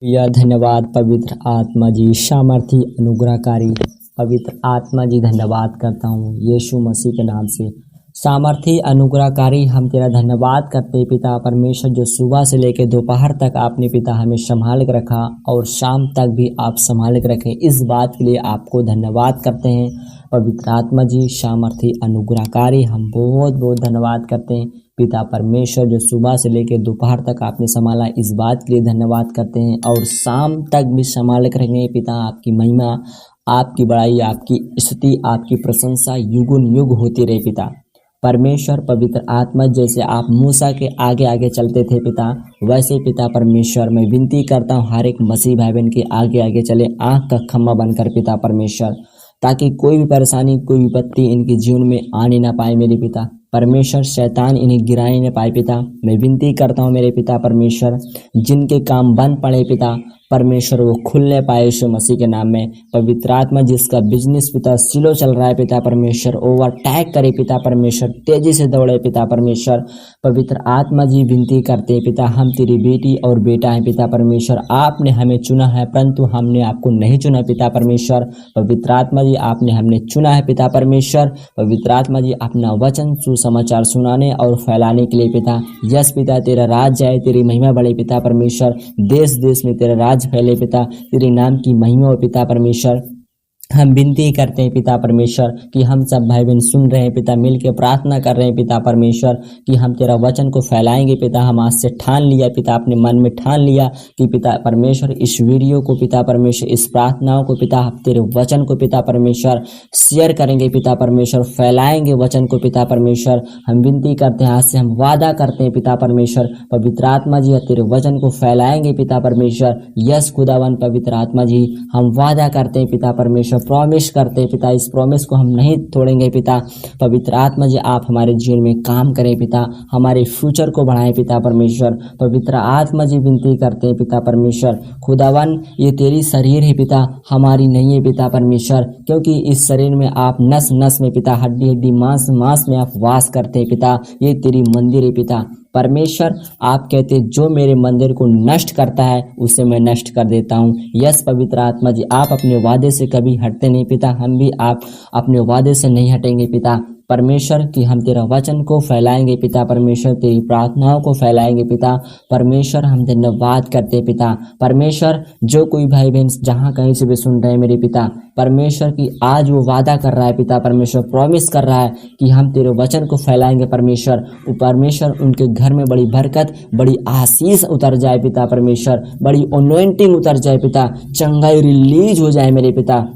या धन्यवाद पवित्र आत्मा जी, सामर्थी अनुग्रहकारी पवित्र आत्मा जी, धन्यवाद करता हूँ यीशु मसीह के नाम से। सामर्थी अनुग्रहकारी हम तेरा धन्यवाद करते हैं पिता परमेश्वर, जो सुबह से लेकर दोपहर तक आपने पिता हमें संभाल के रखा और शाम तक भी आप संभाल के रखें। इस बात के लिए आपको धन्यवाद करते हैं पवित्र आत्मा जी, सामर्थी अनुग्रहकारी हम बहुत बहुत धन्यवाद करते हैं पिता परमेश्वर, जो सुबह से लेकर दोपहर तक आपने संभाला। इस बात के लिए धन्यवाद करते हैं और शाम तक भी संभाल कर रखेंगे पिता। आपकी महिमा, आपकी बड़ाई, आपकी स्तुति, आपकी प्रशंसा युगुन युग होती रहे पिता परमेश्वर। पवित्र आत्मा, जैसे आप मूसा के आगे आगे चलते थे पिता, वैसे पिता परमेश्वर मैं विनती करता हूँ हर एक मसीह भाई बहन के आगे आगे चले, आँख का खम्मा बनकर पिता परमेश्वर, ताकि कोई भी परेशानी, कोई विपत्ति इनके जीवन में आने ना पाए मेरे पिता परमेश्वर। शैतान इन्हें गिराने न पाए पिता। मैं विनती करता हूँ मेरे पिता परमेश्वर, जिनके काम बंद पड़े पिता परमेश्वर वो खुलने पाए यीशु मसीह के नाम में। पवित्र आत्मा, जिसका बिजनेस पिता स्लो चल रहा है पिता परमेश्वर, ओवरटेक करे पिता परमेश्वर, तेजी से दौड़े पिता परमेश्वर। पवित्र आत्मा जी, विनती करते हैं पिता, हम तेरी बेटी और बेटा है पिता परमेश्वर। आपने हमें चुना है परंतु हमने आपको नहीं चुना पिता परमेश्वर। पवित्र आत्मा जी, आपने हमने चुना है पिता परमेश्वर। पवित्र आत्मा जी, अपना वचन सुसमाचार सुनाने और फैलाने के लिए पिता। यस पिता, तेरा राज है, तेरी महिमा बढ़े पिता परमेश्वर। देश देश में तेरा राज फैले पिता, तेरे नाम की महिमा हो पिता परमेश्वर। हम विनती करते हैं पिता परमेश्वर कि हम सब भाई बहन सुन रहे हैं पिता, मिल के प्रार्थना कर रहे हैं पिता परमेश्वर कि हम तेरा वचन को फैलाएंगे पिता। हम आज से ठान लिया पिता, अपने मन में ठान लिया कि पिता परमेश्वर इस वीडियो को पिता परमेश्वर, इस प्रार्थनाओं को पिता, तेरे वचन को पिता परमेश्वर शेयर करेंगे पिता परमेश्वर, फैलाएंगे वचन को पिता परमेश्वर। हम विनती करते हैं, आज से हम वादा करते हैं पिता परमेश्वर। पवित्र आत्मा जी, तेरे वचन को फैलाएंगे पिता परमेश्वर। यस खुदावन पवित्र आत्मा जी, हम वादा करते हैं पिता परमेश्वर, प्रॉमिस करते हैं पिता, इस प्रॉमिस को हम नहीं तोड़ेंगे पिता। पवित्र आत्मा जी, आप हमारे जीवन में काम करें पिता, हमारे फ्यूचर को बढ़ाएं पिता परमेश्वर। पवित्र आत्मा जी, विनती करते हैं पिता परमेश्वर, खुदावन ये तेरी शरीर है पिता, हमारी नहीं है पिता परमेश्वर, क्योंकि इस शरीर में आप नस नस में पिता, हड्डी हड्डी, मांस मांस में आप वास करते हैं पिता। ये तेरी मंदिर है पिता परमेश्वर। आप कहते हैं जो मेरे मंदिर को नष्ट करता है उसे मैं नष्ट कर देता हूँ। यस पवित्र आत्मा जी, आप अपने वादे से कभी हटते नहीं पिता, हम भी आप अपने वादे से नहीं हटेंगे पिता परमेश्वर कि हम तेरा वचन को फैलाएंगे पिता परमेश्वर, तेरी प्रार्थनाओं को फैलाएंगे पिता परमेश्वर। हम धन्यवाद करते हैं पिता परमेश्वर, जो कोई भाई बहन जहाँ कहीं से भी सुन रहे हैं मेरे पिता परमेश्वर कि आज वो वादा कर रहा है पिता परमेश्वर, प्रॉमिस कर रहा है कि हम तेरे वचन को फैलाएंगे परमेश्वर। परमेश्वर उनके घर में बड़ी बरकत, बड़ी आशीष उतर जाए पिता परमेश्वर, बड़ी अनॉइंटिंग उतर जाए पिता, चंगाई रिलीज हो जाए मेरे पिता।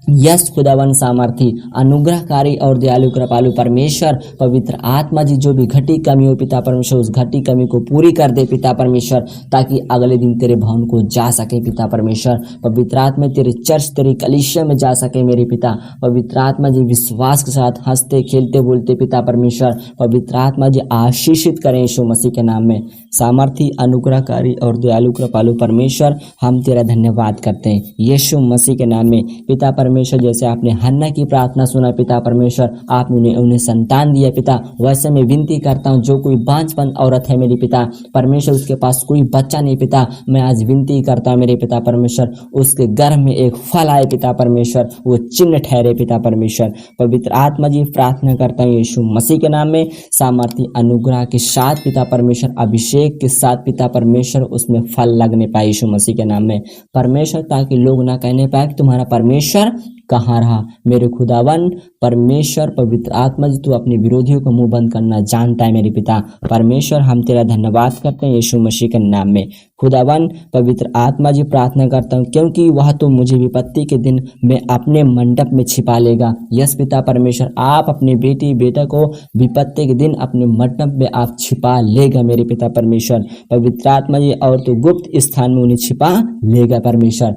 यस खुदावन सामर्थी अनुग्रहकारी और दयालु कृपालु परमेश्वर। पवित्र आत्मा जी, जो भी घटी कमी हो पिता परमेश्वर, उस घटी कमी को पूरी कर दे पिता परमेश्वर, ताकि अगले दिन तेरे भवन को जा सके पिता परमेश्वर। पवित्र आत्मा तेरे चर्च, तेरी कलीसिया में जा सके मेरे पिता। पवित्र आत्मा जी, विश्वास के साथ हंसते खेलते बोलते पिता परमेश्वर। पवित्र आत्मा जी, आशीषित करें यीशु मसीह के नाम में। सामर्थी अनुग्रहकारी और दयालु कृपालु परमेश्वर, हम तेरा धन्यवाद करते हैं यीशु मसीह के नाम में पिता परमेश्वर। जैसे आपने हन्ना की प्रार्थना सुना पिता परमेश्वर, आपने उन्हें संतान दिया पिता, वैसे मैं विनती करता हूँ जो कोई बांझपन औरत है मेरे पिता परमेश्वर, उसके पास कोई बच्चा नहीं पिता, मैं आज विनती करता हूँ मेरे पिता परमेश्वर, उसके गर्भ में एक फल आए पिता परमेश्वर, वो चिन्ह ठहरे पिता परमेश्वर। पवित्र आत्मा जी, प्रार्थना करता हूँ यीशु मसीह के नाम में, सामर्थी अनुग्रह के साथ पिता परमेश्वर, अभिषेक के साथ पिता परमेश्वर, उसमें फल लगने पाए यीशु मसीह के नाम में परमेश्वर, ताकि लोग ना कहने पाए कि तुम्हारा परमेश्वर कहाँ रहा। मेरे खुदावन परमेश्वर पवित्र आत्मा जी, तू अपने विरोधियों को मुंह बंद करना जानता है मेरे पिता परमेश्वर। हम तेरा धन्यवाद करते हैं यीशु मसीह के नाम में खुदावन। पवित्र आत्मा जी, प्रार्थना करता हूँ क्योंकि वह तो मुझे विपत्ति के दिन में अपने मंडप में छिपा लेगा। यस पिता परमेश्वर, आप अपने बेटी बेटा को विपत्ति के दिन अपने मंडप में आप छिपा लेगा मेरे पिता परमेश्वर। पवित्र आत्मा जी, और तो गुप्त स्थान में उन्हें छिपा लेगा परमेश्वर।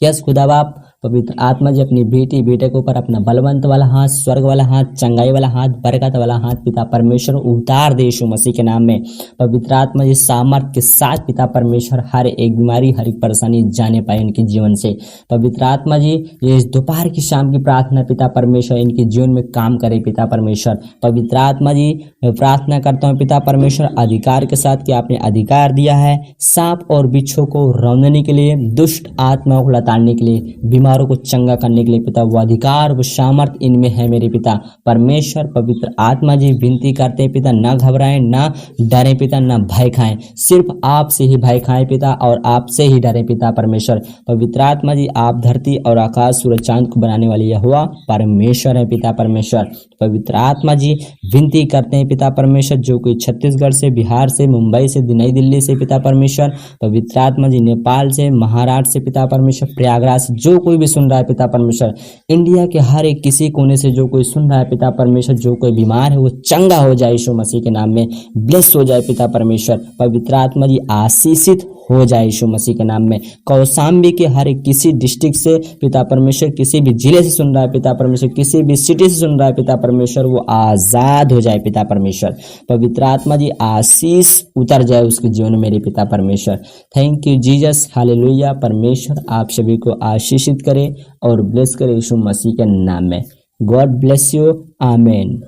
यस खुदा बाप पवित्र आत्मा जी अपनी बेटी बेटे के ऊपर अपना बलवंत वाला हाथ, स्वर्ग वाला हाथ, चंगाई वाला हाथ, बरकत वाला हाथ पिता परमेश्वर उतार दे यीशु मसीह के नाम में। पवित्र आत्मा जी सामर्थ के साथ पिता परमेश्वर हर एक बीमारी, हर एक परेशानी जाने पाए इनके जीवन से। पवित्र आत्मा जी ये दोपहर की शाम की प्रार्थना पिता परमेश्वर इनके जीवन में काम करे पिता परमेश्वर। पवित्र आत्मा जी प्रार्थना करता हूँ पिता परमेश्वर अधिकार के साथ कि आपने अधिकार दिया है सांप और बिच्छू को रौंदने के लिए, दुष्ट आत्माओं को लताड़ने के लिए, बीमारों को चंगा करने के लिए पिता वो अधिकार वो सामर्थ इनमें है मेरे पिता परमेश्वर। पवित्र आत्मा जी विनती करते हैं पिता ना घबराएं ना डरें पिता ना भय खाएं, सिर्फ आपसे ही भय खाएं पिता और आपसे ही डरें पिता परमेश्वर। पवित्र आत्मा जी आप धरती और आकाश सूरज चांद को बनाने वाले यहोवा परमेश्वर है पिता परमेश्वर। पवित्र आत्मा जी विनती करते हैं पिता परमेश्वर जो कोई छत्तीसगढ़ से, बिहार से, मुंबई से, नई दिल्ली से पिता परमेश्वर, पवित्र आत्मा जी नेपाल से, महाराष्ट्र से पिता परमेश्वर, प्रयागराज से जो कोई भी सुन रहा है पिता परमेश्वर, इंडिया के हर एक किसी कोने से जो कोई सुन रहा है पिता परमेश्वर, जो कोई बीमार है वो चंगा हो जाए यीशु मसीह के नाम में, ब्लेस हो जाए पिता परमेश्वर। पवित्र आत्मा जी आशीषित हो जाए यीशु मसीह के नाम में। कौशाम्बी के हर एक किसी डिस्ट्रिक्ट से पिता परमेश्वर, किसी भी जिले से सुन रहा है पिता परमेश्वर, किसी भी सिटी से सुन रहा है पिता परमेश्वर, वो आजाद हो जाए पिता परमेश्वर। पवित्र आत्मा जी आशीष उतर जाए उसके जीवन में मेरे पिता परमेश्वर। Thank you Jesus, hallelujah. परमेश्वर आप सभी को आशीषित करे और ब्लेस करे यीशु मसीह के नाम में। गॉड ब्लेस यू, आमीन।